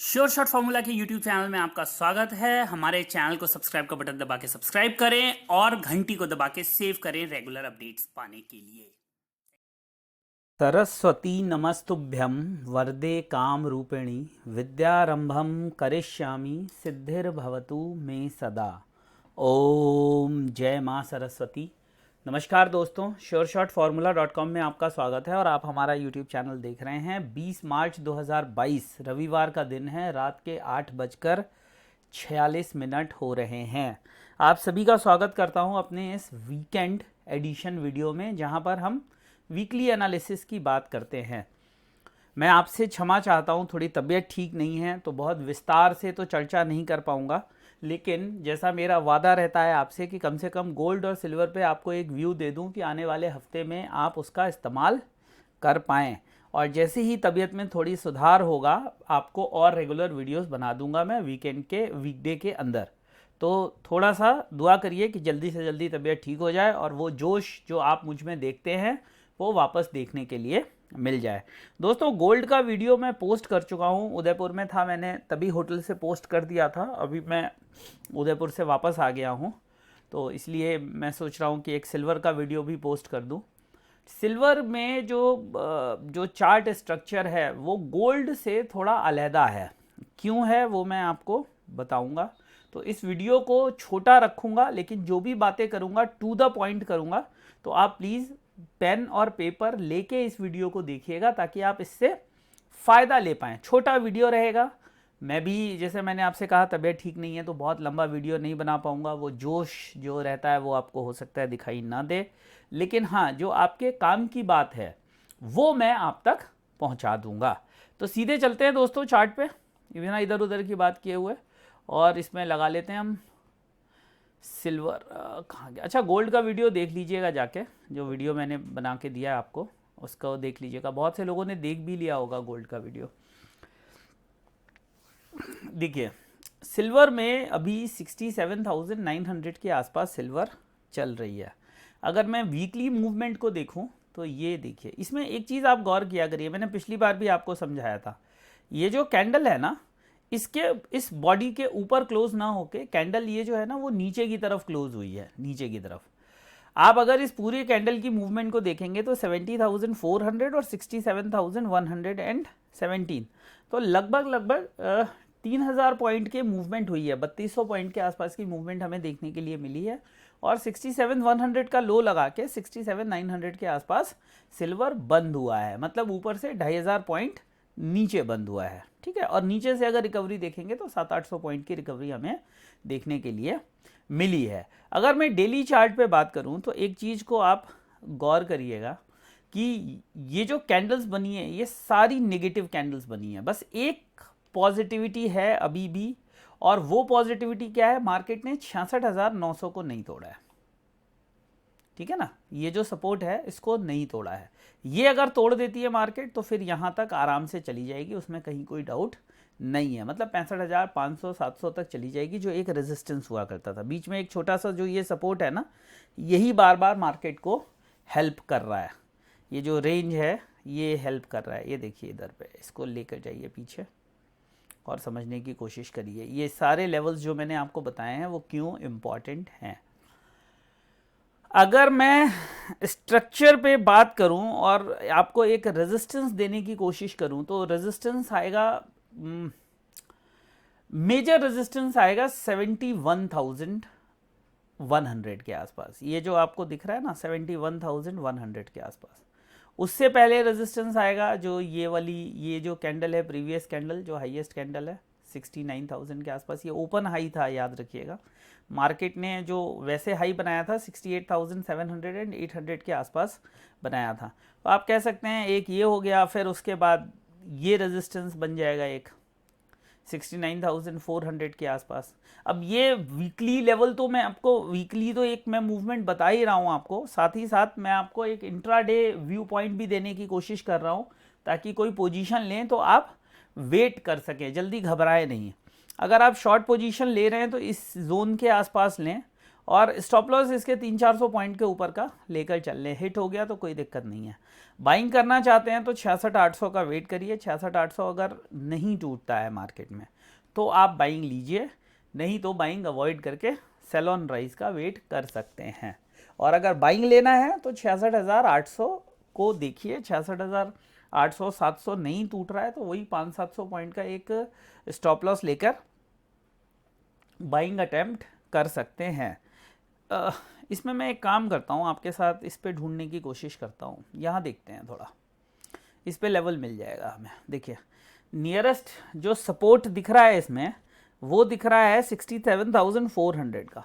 Sure shot formula के YouTube channel में आपका स्वागत है। हमारे चैनल को सब्सक्राइब का बटन दबा के सब्सक्राइब करें और घंटी को दबा के सेव करें रेगुलर अपडेट्स पाने के लिए। सरस्वती नमस्तुभ्यं वरदे काम रूपिणी विद्यारंभम करिष्यामि सिद्धिर्भवतु मे सदा। ओम जय माँ सरस्वती। नमस्कार दोस्तों, श्योरशॉटफॉर्मूला.com में आपका स्वागत है और आप हमारा यूट्यूब चैनल देख रहे हैं। 20 मार्च 2022 रविवार का दिन है। रात के 8:46 हो रहे हैं। आप सभी का स्वागत करता हूं अपने इस वीकेंड एडिशन वीडियो में, जहां पर हम वीकली एनालिसिस की बात करते हैं। मैं आपसे क्षमा चाहता हूं, थोड़ी तबीयत ठीक नहीं है तो बहुत विस्तार से तो चर्चा नहीं कर पाऊंगा, लेकिन जैसा मेरा वादा रहता है आपसे कि कम से कम गोल्ड और सिल्वर पे आपको एक व्यू दे दूं कि आने वाले हफ्ते में आप उसका इस्तेमाल कर पाएँ। और जैसे ही तबीयत में थोड़ी सुधार होगा आपको और रेगुलर वीडियोस बना दूंगा मैं वीकडे के अंदर। तो थोड़ा सा दुआ करिए कि जल्दी से जल्दी तबीयत ठीक हो जाए और वो जोश जो आप मुझ में देखते हैं वो वापस देखने के लिए मिल जाए। दोस्तों, गोल्ड का वीडियो मैं पोस्ट कर चुका हूँ। उदयपुर में था, मैंने तभी होटल से पोस्ट कर दिया था। अभी मैं उदयपुर से वापस आ गया हूँ, तो इसलिए मैं सोच रहा हूँ कि एक सिल्वर का वीडियो भी पोस्ट कर दूँ। सिल्वर में जो चार्ट स्ट्रक्चर है वो गोल्ड से थोड़ा अलहदा है। क्यों है वो मैं आपको बताऊंगा। तो इस वीडियो को छोटा रखूंगा, लेकिन जो भी बातें करूंगा टू द पॉइंट करूंगा। तो आप प्लीज़ पेन और पेपर लेके इस वीडियो को देखिएगा ताकि आप इससे फ़ायदा ले पाएँ। छोटा वीडियो रहेगा। मैं भी, जैसे मैंने आपसे कहा, तबीयत ठीक नहीं है तो बहुत लंबा वीडियो नहीं बना पाऊंगा। वो जोश जो रहता है वो आपको हो सकता है दिखाई ना दे, लेकिन हाँ, जो आपके काम की बात है वो मैं आप तक पहुंचा दूंगा। तो सीधे चलते हैं दोस्तों चार्ट पे, बिना इधर उधर की बात किए हुए, और इसमें लगा लेते हैं हम सिल्वर। कहाँ गया? अच्छा, गोल्ड का वीडियो देख लीजिएगा जाके, जो वीडियो मैंने बना के दिया है आपको उसको देख लीजिएगा। बहुत से लोगों ने देख भी लिया होगा गोल्ड का वीडियो। देखिए, सिल्वर में अभी 67,900 के आसपास सिल्वर चल रही है। अगर मैं वीकली मूवमेंट को देखूं तो ये देखिए, इसमें एक चीज़ आप गौर किया करिए, मैंने पिछली बार भी आपको समझाया था। ये जो कैंडल है ना, इसके इस बॉडी के ऊपर क्लोज ना होके कैंडल ये जो है ना वो नीचे की तरफ क्लोज हुई है, नीचे की तरफ। आप अगर इस पूरी कैंडल की मूवमेंट को देखेंगे तो 70,400 और 67,117, तो लगभग 3,000 पॉइंट के मूवमेंट हुई है। 3200 पॉइंट के आसपास की मूवमेंट हमें देखने के लिए मिली है। और 67,100 का लो लगा के 67,900 के आसपास सिल्वर बंद हुआ है, मतलब ऊपर से 2,500 पॉइंट नीचे बंद हुआ है। ठीक है, और नीचे से अगर रिकवरी देखेंगे तो 700-800 पॉइंट की रिकवरी हमें देखने के लिए मिली है। अगर मैं डेली चार्ट पे बात करूं तो एक चीज़ को आप गौर करिएगा कि ये जो कैंडल्स बनी है ये सारी नेगेटिव कैंडल्स बनी है। बस एक पॉजिटिविटी है अभी भी, और वो पॉजिटिविटी क्या है? मार्केट ने 66,900 को नहीं तोड़ा है। ठीक है ना, ये जो सपोर्ट है इसको नहीं तोड़ा है। ये अगर तोड़ देती है मार्केट तो फिर यहाँ तक आराम से चली जाएगी, उसमें कहीं कोई डाउट नहीं है। मतलब 65,500-700 तक चली जाएगी, जो एक रेजिस्टेंस हुआ करता था। बीच में एक छोटा सा जो ये सपोर्ट है ना, यही बार बार मार्केट को हेल्प कर रहा है। ये जो रेंज है ये हेल्प कर रहा है। ये देखिए इधर पे, इसको लेकर जाइए पीछे और समझने की कोशिश करिए ये सारे लेवल्स जो मैंने आपको बताए हैं वो क्यों इम्पॉर्टेंट हैं। अगर मैं स्ट्रक्चर पे बात करूं और आपको एक रेजिस्टेंस देने की कोशिश करूं तो रेजिस्टेंस आएगा, मेजर रेजिस्टेंस आएगा 71,100 के आसपास। ये जो आपको दिख रहा है ना 71,100 के आसपास। उससे पहले रेजिस्टेंस आएगा जो ये वाली, ये जो कैंडल है, प्रीवियस कैंडल जो हाईएस्ट कैंडल है 69,000 के आसपास। ये ओपन हाई था, याद रखिएगा। मार्केट ने जो वैसे हाई बनाया था 68,700 एंड 800 के आसपास बनाया था। तो आप कह सकते हैं एक ये हो गया, फिर उसके बाद ये रेजिस्टेंस बन जाएगा एक 69,400 के आसपास। अब ये वीकली लेवल, तो मैं आपको वीकली तो एक मैं मूवमेंट बता ही रहा हूँ आपको, साथ ही साथ मैं आपको एक इंट्राडे व्यू पॉइंट भी देने की कोशिश कर रहा हूँ ताकि कोई पोजीशन लें तो आप वेट कर सकें, जल्दी घबराए नहीं। अगर आप शॉर्ट पोजीशन ले रहे हैं तो इस जोन के आसपास लें, और स्टॉप लॉस इसके 300-400 पॉइंट के ऊपर का लेकर चल रहे, हिट हो गया तो कोई दिक्कत नहीं है। बाइंग करना चाहते हैं तो 66-800 का वेट करिए, 66-800 अगर नहीं टूटता है मार्केट में तो आप बाइंग लीजिए, नहीं तो बाइंग अवॉइड करके सेल ऑन राइज का वेट कर सकते हैं। और अगर बाइंग लेना है तो 66,800 को देखिए, 66,800-700 नहीं टूट रहा है तो वही 500-700 पॉइंट का एक स्टॉप लॉस लेकर बाइंग अटेम्प्ट कर सकते हैं। इसमें मैं एक काम करता हूँ आपके साथ, इस पे ढूंढने की कोशिश करता हूँ। यहाँ देखते हैं थोड़ा, इस पे लेवल मिल जाएगा हमें। देखिए नियरेस्ट जो सपोर्ट दिख रहा है इसमें वो दिख रहा है 67,400 का।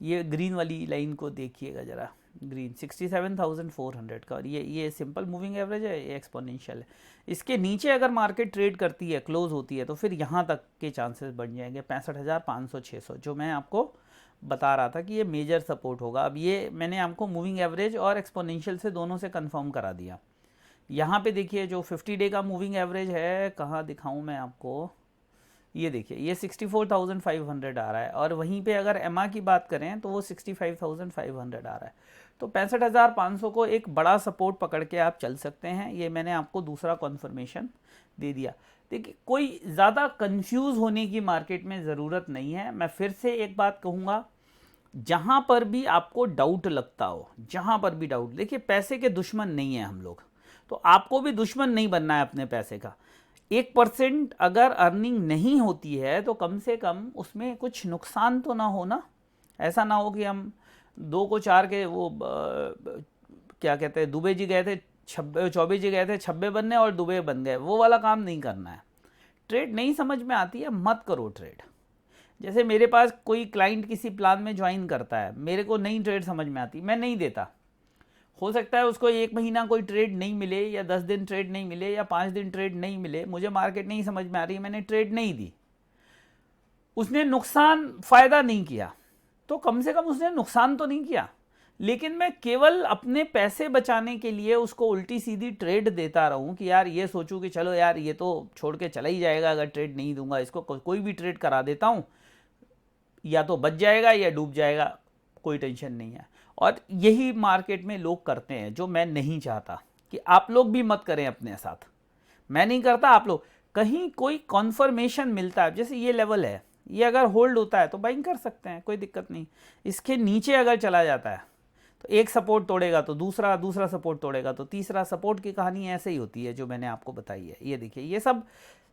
ये ग्रीन वाली लाइन को देखिएगा ज़रा, ग्रीन 67,400 का। और ये सिंपल मूविंग एवरेज है, ये एक्सपोनेंशियल है। इसके नीचे अगर मार्केट ट्रेड करती है, क्लोज होती है, तो फिर यहाँ तक के चांसेस बढ़ जाएंगे 65,500-600, जो मैं आपको बता रहा था कि ये मेजर सपोर्ट होगा। अब ये मैंने आपको मूविंग एवरेज और एक्सपोनेंशियल से दोनों से कंफर्म करा दिया। यहाँ पे देखिए जो 50 डे का मूविंग एवरेज है, कहाँ दिखाऊँ मैं आपको, ये देखिए ये 64,500 आ रहा है। और वहीं पे अगर एमा की बात करें तो वो 65,500 आ रहा है। तो 65,500 को एक बड़ा सपोर्ट पकड़ के आप चल सकते हैं। ये मैंने आपको दूसरा कॉन्फर्मेशन दे दिया। देखिए कोई ज़्यादा कंफ्यूज होने की मार्केट में ज़रूरत नहीं है। मैं फिर से एक बात कहूँगा, जहाँ पर भी आपको डाउट लगता हो, जहाँ पर भी डाउट, देखिए पैसे के दुश्मन नहीं है हम लोग, तो आपको भी दुश्मन नहीं बनना है अपने पैसे का। 1% अगर अर्निंग नहीं होती है तो कम से कम उसमें कुछ नुकसान तो ना हो ना। ऐसा ना हो कि हम 2 को 4 के वो क्या कहते हैं, दुबे जी गए थे 24 जी गए थे 26 बनने और दुबे बन गए, वो वाला काम नहीं करना है। ट्रेड नहीं समझ में आती है, मत करो ट्रेड। जैसे मेरे पास कोई क्लाइंट किसी प्लान में ज्वाइन करता है, मेरे को नई ट्रेड समझ में आती, मैं नहीं देता। हो सकता है उसको 1 महीना कोई ट्रेड नहीं मिले, या 10 दिन ट्रेड नहीं मिले, या 5 दिन ट्रेड नहीं मिले, मुझे मार्केट नहीं समझ में आ रही, मैंने ट्रेड नहीं दी, उसने नुकसान फ़ायदा नहीं किया, तो कम से कम उसने नुकसान तो नहीं किया। लेकिन मैं केवल अपने पैसे बचाने के लिए उसको उल्टी सीधी ट्रेड देता रहूं कि यार ये सोचूं कि चलो यार ये तो छोड़ के चला ही जाएगा अगर ट्रेड नहीं दूंगा, इसको कोई भी ट्रेड करा देता हूं, या तो बच जाएगा या डूब जाएगा, कोई टेंशन नहीं है। और यही मार्केट में लोग करते हैं, जो मैं नहीं चाहता कि आप लोग भी मत करें अपने साथ। मैं नहीं करता, आप लोग कहीं कोई कॉन्फर्मेशन मिलता है, जैसे ये लेवल है, ये अगर होल्ड होता है तो बाइंग कर सकते हैं, कोई दिक्कत नहीं। इसके नीचे अगर चला जाता है तो एक सपोर्ट तोड़ेगा तो दूसरा सपोर्ट तोड़ेगा तो तीसरा। सपोर्ट की कहानी ऐसे ही होती है जो मैंने आपको बताई है। ये देखिए ये सब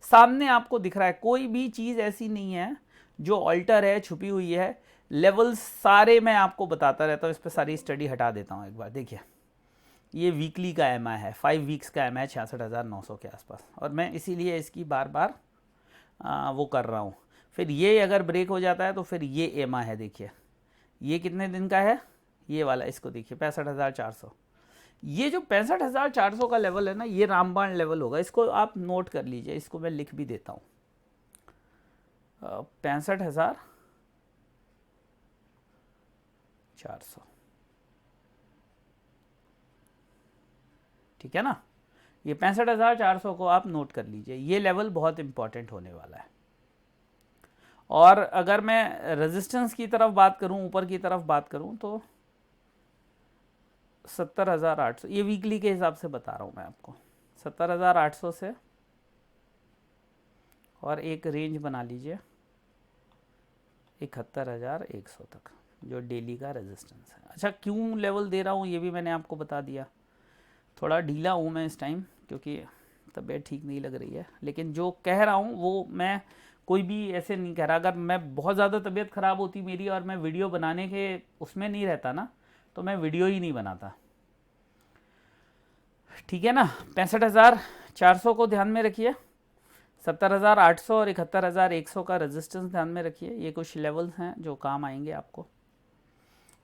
सामने आपको दिख रहा है, कोई भी चीज़ ऐसी नहीं है जो ऑल्टर है, छुपी हुई है। लेवल्स सारे मैं आपको बताता रहता हूँ, इस पर सारी स्टडी हटा देता हूँ एक बार। देखिए ये वीकली का एमआई है, 5 वीक्स का एमआई 66,900 के आसपास, और मैं इसीलिए इसकी बार बार वो कर रहा हूँ। फिर ये अगर ब्रेक हो जाता है तो फिर ये एमआई है, देखिए ये कितने दिन का है, ये वाला, इसको देखिए 65,400। ये जो 65,400 का लेवल है ना, ये रामबाण लेवल होगा, इसको आप नोट कर लीजिए, इसको मैं लिख भी देता हूँ। 65,400, ठीक है ना। ये 65,400 को आप नोट कर लीजिए, ये लेवल बहुत इंपॉर्टेंट होने वाला है। और अगर मैं रेजिस्टेंस की तरफ बात करूं, ऊपर की तरफ बात करूं, तो 70,800, ये वीकली के हिसाब से बता रहा हूं मैं आपको, 70,800 से, और एक रेंज बना लीजिए 71,100 तक, जो डेली का रेजिस्टेंस है। अच्छा क्यों लेवल दे रहा हूँ ये भी मैंने आपको बता दिया। थोड़ा ढीला हूँ मैं इस टाइम क्योंकि तबीयत ठीक नहीं लग रही है, लेकिन जो कह रहा हूँ वो मैं कोई भी ऐसे नहीं कह रहा। अगर मैं बहुत ज़्यादा तबीयत ख़राब होती मेरी और मैं वीडियो बनाने के उसमें नहीं रहता ना, तो मैं वीडियो ही नहीं बनाता, ठीक है ना। 65,400 को ध्यान में रखिए, 70,800 और 71,100 का रेजिस्टेंस ध्यान में रखिए। ये कुछ लेवल्स हैं जो काम आएंगे आपको।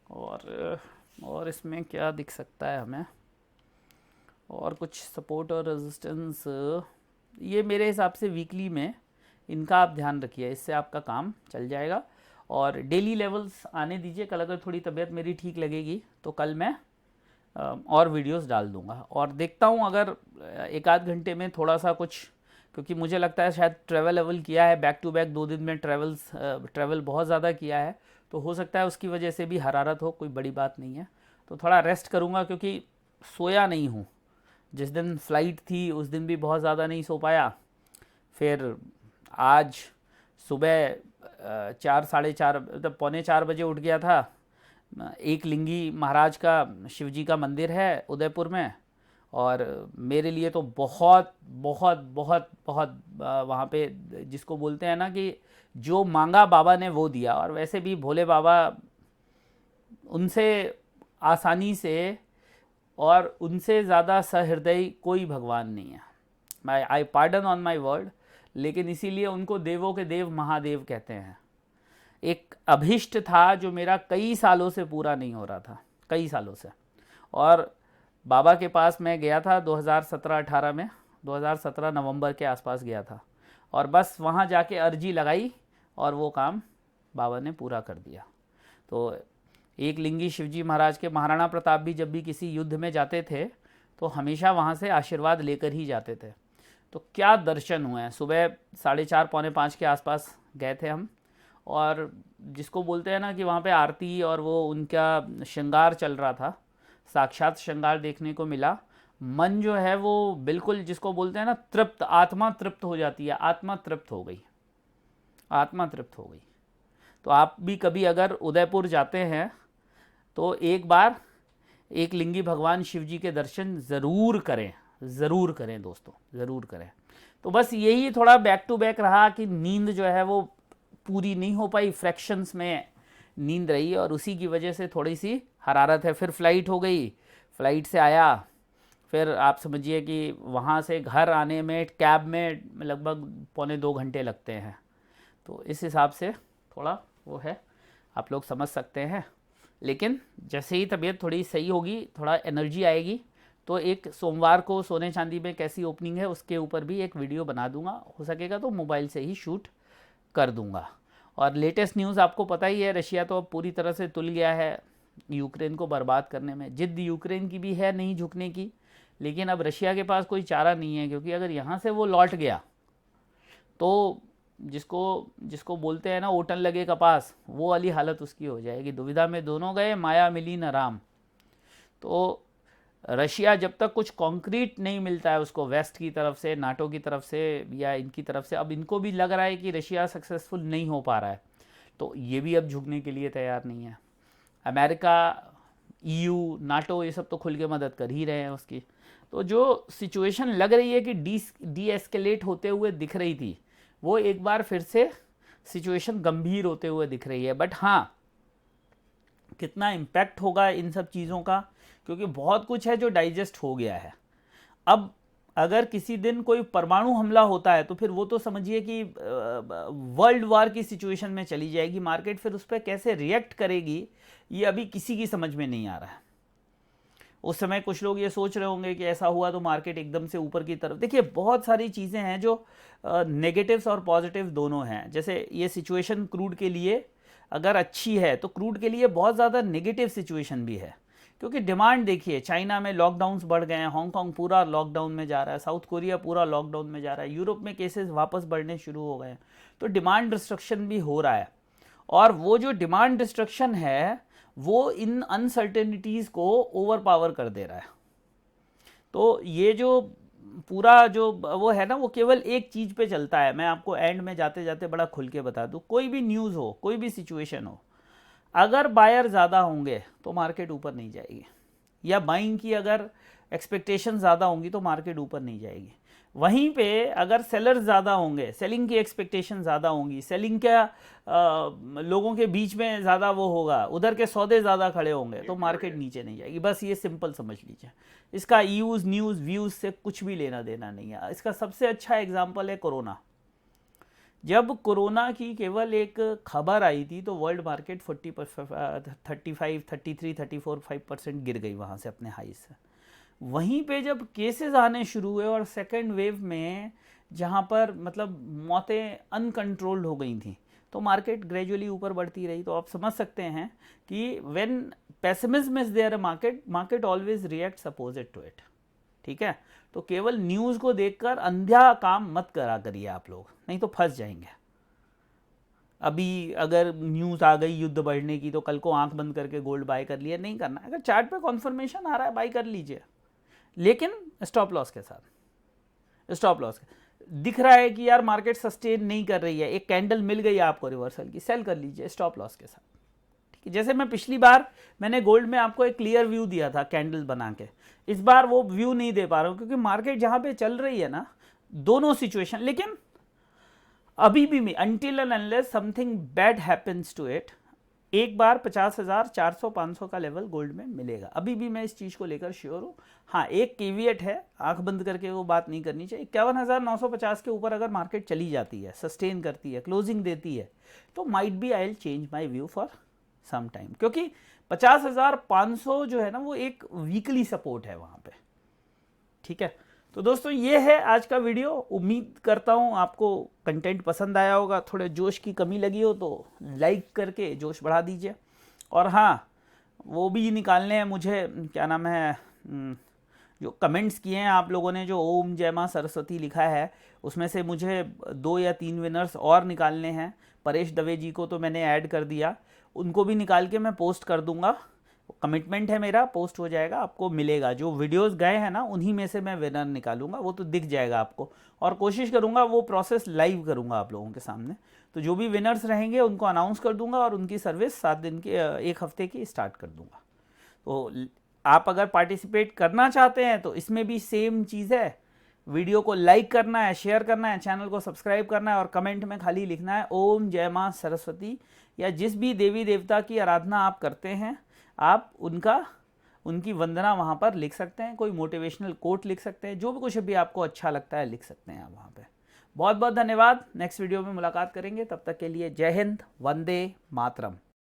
और इसमें क्या दिख सकता है हमें, और कुछ सपोर्ट और रेजिस्टेंस, ये मेरे हिसाब से वीकली में इनका आप ध्यान रखिए, इससे आपका काम चल जाएगा। और डेली लेवल्स आने दीजिए, कल अगर थोड़ी तबीयत मेरी ठीक लगेगी तो कल मैं और वीडियोस डाल दूंगा। और देखता हूँ अगर 1-8 घंटे में थोड़ा सा कुछ, क्योंकि मुझे लगता है शायद ट्रैवल किया है बैक टू बैक 2 दिन में, ट्रैवल बहुत ज़्यादा किया है, तो हो सकता है उसकी वजह से भी हरारत हो, कोई बड़ी बात नहीं है। तो थोड़ा रेस्ट करूँगा क्योंकि सोया नहीं हूँ। जिस दिन फ़्लाइट थी उस दिन भी बहुत ज़्यादा नहीं सो पाया। फिर आज सुबह 4 साढ़े 4 मतलब पौने 4 बजे उठ गया था। एक लिंगी महाराज का शिवजी का मंदिर है उदयपुर में, और मेरे लिए तो बहुत बहुत बहुत बहुत वहाँ पे जिसको बोलते हैं ना कि जो मांगा बाबा ने वो दिया। और वैसे भी भोले बाबा उनसे आसानी से और उनसे ज़्यादा सहृदयी कोई भगवान नहीं है। आई पार्डन ऑन माई वर्ड, लेकिन इसीलिए उनको देवों के देव महादेव कहते हैं। एक अभिष्ट था जो मेरा कई सालों से पूरा नहीं हो रहा था, कई सालों से, और बाबा के पास मैं गया था 2017-18 में, 2017 नवंबर के आसपास गया था, और बस वहाँ जाके अर्जी लगाई और वो काम बाबा ने पूरा कर दिया। तो एक लिंगी शिवजी महाराज के महाराणा प्रताप भी जब भी किसी युद्ध में जाते थे तो हमेशा वहाँ से आशीर्वाद लेकर ही जाते थे। तो क्या दर्शन हुए हैं। सुबह 4:30 पौने 5 के आसपास गए थे हम, और जिसको बोलते हैं ना कि वहाँ पे आरती और वो उनका श्रृंगार चल रहा था, साक्षात श्रृंगार देखने को मिला। मन जो है वो बिल्कुल जिसको बोलते हैं ना तृप्त, आत्मा तृप्त हो जाती है, आत्मा तृप्त हो गई, आत्मा तृप्त हो गई। तो आप भी कभी अगर उदयपुर जाते हैं तो एक बार एक लिंगी भगवान शिव जी के दर्शन ज़रूर करें, ज़रूर करें दोस्तों, ज़रूर करें। तो बस यही थोड़ा बैक टू बैक रहा कि नींद जो है वो पूरी नहीं हो पाई, फ्रैक्शंस में नींद रही, और उसी की वजह से थोड़ी सी हरारत है। फिर फ़्लाइट हो गई, फ़्लाइट से आया, फिर आप समझिए कि वहाँ से घर आने में कैब में लगभग पौने 2 घंटे लगते हैं। तो इस हिसाब से थोड़ा वो है, आप लोग समझ सकते हैं। लेकिन जैसे ही तबीयत थोड़ी सही होगी, थोड़ा एनर्जी आएगी, तो एक सोमवार को सोने चांदी में कैसी ओपनिंग है उसके ऊपर भी एक वीडियो बना दूंगा, हो सकेगा तो मोबाइल से ही शूट कर दूंगा। और लेटेस्ट न्यूज़ आपको पता ही है, रशिया तो अब पूरी तरह से तुल गया है यूक्रेन को बर्बाद करने में। जिद यूक्रेन की भी है नहीं झुकने की, लेकिन अब रशिया के पास कोई चारा नहीं है, क्योंकि अगर यहाँ से वो लौट गया तो जिसको बोलते हैं ना ओटन लगे कपास, वो वाली हालत उसकी हो जाएगी। दुविधा में दोनों गए, माया मिली न राम। तो रशिया जब तक कुछ कॉन्क्रीट नहीं मिलता है उसको वेस्ट की तरफ से, नाटो की तरफ से या इनकी तरफ से, अब इनको भी लग रहा है कि रशिया सक्सेसफुल नहीं हो पा रहा है, तो ये भी अब झुकने के लिए तैयार नहीं है। अमेरिका, EU, नाटो ये सब तो खुल के मदद कर ही रहे हैं उसकी। तो जो सिचुएशन लग रही है कि डी एस्केलेट होते हुए दिख रही थी, वो एक बार फिर से सिचुएशन गंभीर होते हुए दिख रही है। बट हाँ, कितना इम्पैक्ट होगा इन सब चीज़ों का, क्योंकि बहुत कुछ है जो डाइजेस्ट हो गया है। अब अगर किसी दिन कोई परमाणु हमला होता है तो फिर वो तो समझिए कि वर्ल्ड वार की सिचुएशन में चली जाएगी मार्केट। फिर उस पर कैसे रिएक्ट करेगी ये अभी किसी की समझ में नहीं आ रहा है। उस समय कुछ लोग ये सोच रहे होंगे कि ऐसा हुआ तो मार्केट एकदम से ऊपर की तरफ। देखिए, बहुत सारी चीज़ें हैं जो नेगेटिव्स और पॉजिटिव दोनों हैं। जैसे ये सिचुएशन क्रूड के लिए अगर अच्छी है तो क्रूड के लिए बहुत ज़्यादा नेगेटिव सिचुएशन भी है, क्योंकि डिमांड देखिए, चाइना में लॉकडाउन्स बढ़ गए हैं, हांगकांग पूरा लॉकडाउन में जा रहा है, साउथ कोरिया पूरा लॉकडाउन में जा रहा है, यूरोप में केसेस वापस बढ़ने शुरू हो गए हैं। तो डिमांड डिस्ट्रक्शन भी हो रहा है, और वो जो डिमांड डिस्ट्रक्शन है वो इन अनसर्टेनिटीज़ को ओवर पावर कर दे रहा है। तो ये जो पूरा जो वो है ना, वो केवल एक चीज़ पे चलता है। मैं आपको एंड में जाते जाते बड़ा खुल के बता दूँ, कोई भी न्यूज़ हो, कोई भी सिचुएशन हो, अगर बायर ज़्यादा होंगे तो मार्केट ऊपर नहीं जाएगी, या बाइंग की अगर एक्सपेक्टेशन ज़्यादा होंगी तो मार्केट ऊपर नहीं जाएगी। वहीं पे अगर सेलर्स ज़्यादा होंगे, सेलिंग की एक्सपेक्टेशन ज़्यादा होंगी, सेलिंग क्या लोगों के बीच में ज़्यादा वो होगा, उधर के सौदे ज़्यादा खड़े होंगे, तो मार्केट नीचे नहीं जाएगी। बस ये सिंपल समझ लीजिए। इसका यूज़ न्यूज़ व्यूज़ से कुछ भी लेना देना नहीं है। इसका सबसे अच्छा एग्जाम्पल है कोरोना। जब कोरोना की केवल एक खबर आई थी तो वर्ल्ड मार्केट 35, 33, 34-35% गिर गई वहाँ से अपने हाई से। वहीं पे जब केसेस आने शुरू हुए और सेकेंड वेव में जहाँ पर मतलब मौतें अनकंट्रोल्ड हो गई थी, तो मार्केट ग्रेजुअली ऊपर बढ़ती रही। तो आप समझ सकते हैं कि when pessimism is there market always reacts opposite to it. ठीक है, तो केवल न्यूज़ को देखकर अंधा काम मत करा करिए आप लोग, नहीं तो फंस जाएंगे। अभी अगर न्यूज़ आ गई युद्ध बढ़ने की तो कल को आंख बंद करके गोल्ड बाय कर लिया, नहीं करना। अगर चार्ट पे कॉन्फर्मेशन आ रहा है बाय कर लीजिए, लेकिन स्टॉप लॉस के साथ। स्टॉप लॉस दिख रहा है कि यार मार्केट सस्टेन नहीं कर रही है, एक कैंडल मिल गई आपको रिवर्सल की, सेल कर लीजिए स्टॉप लॉस के साथ। ठीक है, जैसे मैं पिछली बार मैंने गोल्ड में आपको एक क्लियर व्यू दिया था कैंडल बना के, इस बार वो व्यू नहीं दे पा रहा हूँ क्योंकि मार्केट जहाँ पे चल रही है ना, दोनों सिचुएशन, लेकिन अभी भी मैं until and unless something bad happens to it, एक बार 50,000 400-500 का लेवल गोल्ड में मिलेगा। अभी भी मैं इस चीज़ को लेकर श्योर हूँ। हाँ, एक केविएट है, आंख बंद करके वो बात नहीं करनी चाहिए। 51,950 के ऊपर अगर मार्केट चली जाती है, सस्टेन करती है, क्लोजिंग देती है, तो might be I will change my view for some time, क्योंकि 50,500 जो है ना वो एक वीकली सपोर्ट है वहाँ पे। ठीक है, तो दोस्तों ये है आज का वीडियो। उम्मीद करता हूँ आपको कंटेंट पसंद आया होगा। थोड़े जोश की कमी लगी हो तो लाइक करके जोश बढ़ा दीजिए। और हाँ, वो भी निकालने हैं मुझे, क्या नाम है, जो कमेंट्स किए हैं आप लोगों ने, जो ओम जय मां सरस्वती लिखा है, उसमें से मुझे 2 या 3 विनर्स और निकालने हैं। परेश दवे जी को तो मैंने ऐड कर दिया, उनको भी निकाल के मैं पोस्ट कर दूंगा। कमिटमेंट है मेरा, पोस्ट हो जाएगा, आपको मिलेगा। जो वीडियोस गए हैं ना उन्हीं में से मैं विनर निकालूंगा, वो तो दिख जाएगा आपको। और कोशिश करूंगा वो प्रोसेस लाइव करूंगा आप लोगों के सामने। तो जो भी विनर्स रहेंगे उनको अनाउंस कर दूंगा और उनकी सर्विस 7 दिन के 1 हफ्ते की स्टार्ट कर दूंगा। तो आप अगर पार्टिसिपेट करना चाहते हैं तो इसमें भी सेम चीज़ है, वीडियो को लाइक करना है, शेयर करना है, चैनल को सब्सक्राइब करना है और कमेंट में खाली लिखना है ओम जय मां सरस्वती, या जिस भी देवी देवता की आराधना आप करते हैं आप उनकी वंदना वहाँ पर लिख सकते हैं। कोई मोटिवेशनल कोट लिख सकते हैं, जो भी कुछ भी आपको अच्छा लगता है लिख सकते हैं आप वहाँ पे। बहुत बहुत धन्यवाद। नेक्स्ट वीडियो में मुलाकात करेंगे, तब तक के लिए जय हिंद, वंदे मातरम।